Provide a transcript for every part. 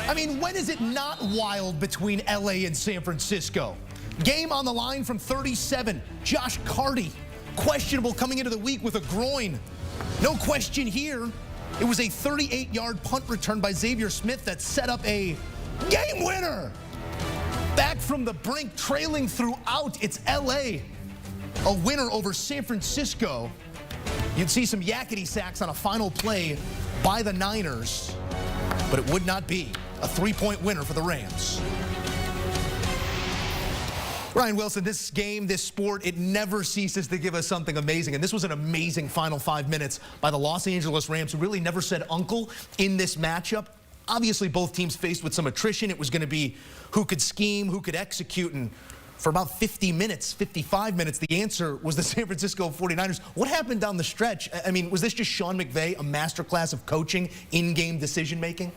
I mean, when is it not wild between LA and San Francisco? Game on the line from 37. Josh Carty, questionable coming into the week with a groin. No question here. It was a 38-yard punt return by Xavier Smith that set up a game winner. Back from the brink, trailing throughout, it's LA. A winner over San Francisco. You'd see some yakety sacks on a final play by the Niners, but it would not be a 3-point winner for the Rams. Ryan Wilson, this game, this sport, it never ceases to give us something amazing. And this was an amazing final 5 minutes by the Los Angeles Rams, who really never said uncle in this matchup. Obviously, both teams faced with some attrition. It was going to be who could scheme, who could execute. And for about 50 minutes, 55 minutes, the answer was the San Francisco 49ers. What happened down the stretch? I mean, was this just Sean McVay, a masterclass of coaching, in-game decision-making?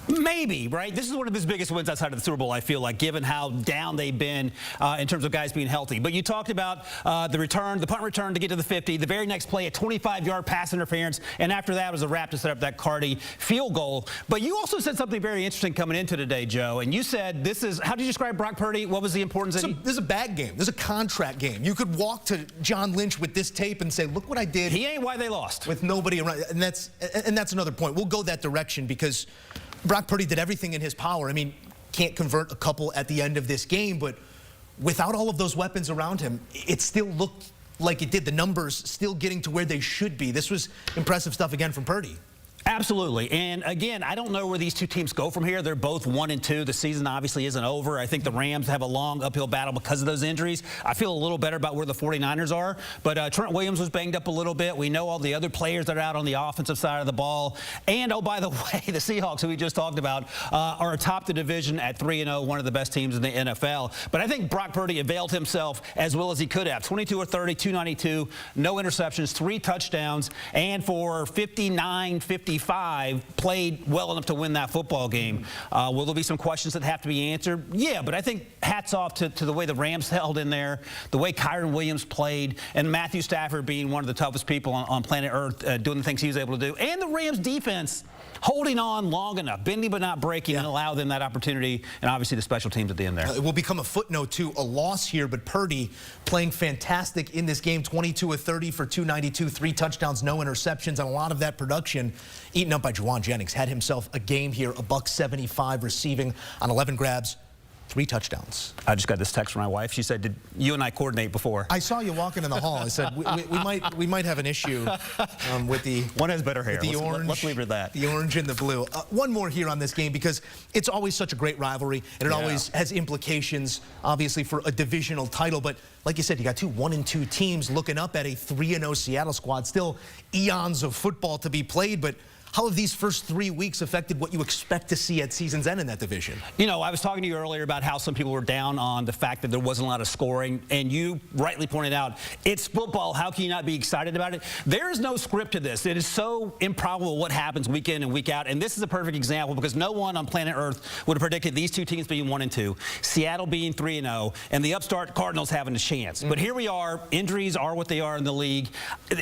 Maybe, right? This is one of his biggest wins outside of the Super Bowl, I feel like, given how down they've been in terms of guys being healthy. But you talked about the punt return to get to the 50. The very next play, a 25-yard pass interference. And after that was a wrap to set up that Carty field goal. But you also said something very interesting coming into today, Joe. And you said this is, how did you describe Brock Purdy? What was the importance of it? This is a bag game. This is a contract game. You could walk to John Lynch with this tape and say, look what I did. He ain't why they lost. With nobody around. And that's another point. We'll go that direction because Brock Purdy did everything in his power. I mean, can't convert a couple at the end of this game, but without all of those weapons around him, it still looked like it did. The numbers still getting to where they should be. This was impressive stuff again from Purdy. Absolutely. And again, I don't know where these two teams go from here. They're both 1-2. The season obviously isn't over. I think the Rams have a long uphill battle because of those injuries. I feel a little better about where the 49ers are. But Trent Williams was banged up a little bit. We know all the other players that are out on the offensive side of the ball. And, oh, by the way, the Seahawks, who we just talked about, are atop the division at 3-0, one of the best teams in the NFL. But I think Brock Purdy availed himself as well as he could have. 22 of 30, 292, no interceptions, 3 touchdowns, and for 59-55, played well enough to win that football game. Will there be some questions that have to be answered? Yeah, but I think hats off to the way the Rams held in there, the way Kyron Williams played, and Matthew Stafford being one of the toughest people on planet Earth, doing the things he was able to do, and the Rams defense holding on long enough, bending but not breaking, and allow them that opportunity, and obviously the special teams at the end there. It will become a footnote to a loss here, but Purdy playing fantastic in this game, 22 of 30 for 292, 3 touchdowns, no interceptions, and a lot of that production eaten up by Juwan Jennings. Had himself a game here, a $175 receiving on 11 grabs, 3 touchdowns. I just got this text from my wife. She said, did you and I coordinate before? I saw you walking in the hall. I said, we might have an issue with the... One has better hair. The orange, let's leave it at that. The orange and the blue. One more here on this game because it's always such a great rivalry, and it always has implications, obviously, for a divisional title. But like you said, you got 2 1-2 teams looking up at a 3-0 Seattle squad. Still eons of football to be played, but how have these first 3 weeks affected what you expect to see at season's end in that division? You know, I was talking to you earlier about how some people were down on the fact that there wasn't a lot of scoring, and you rightly pointed out, it's football. How can you not be excited about it? There is no script to this. It is so improbable what happens week in and week out, and this is a perfect example because no one on planet Earth would have predicted these two teams being 1-2, Seattle being 3-0, and the upstart Cardinals having a chance. But here we are. Injuries are what they are in the league.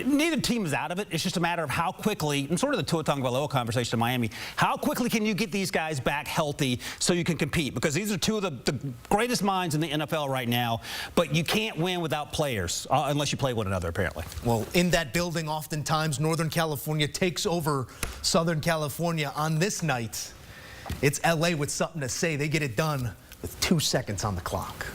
Neither team is out of it. It's just a matter of how quickly, and sort of the Tua Tagovailoa conversation in Miami, how quickly can you get these guys back healthy so you can compete? Because these are two of the greatest minds in the NFL right now, but you can't win without players unless you play one another, apparently. Well, in that building, oftentimes, Northern California takes over Southern California. On this night, it's LA with something to say. They get it done with 2 seconds on the clock.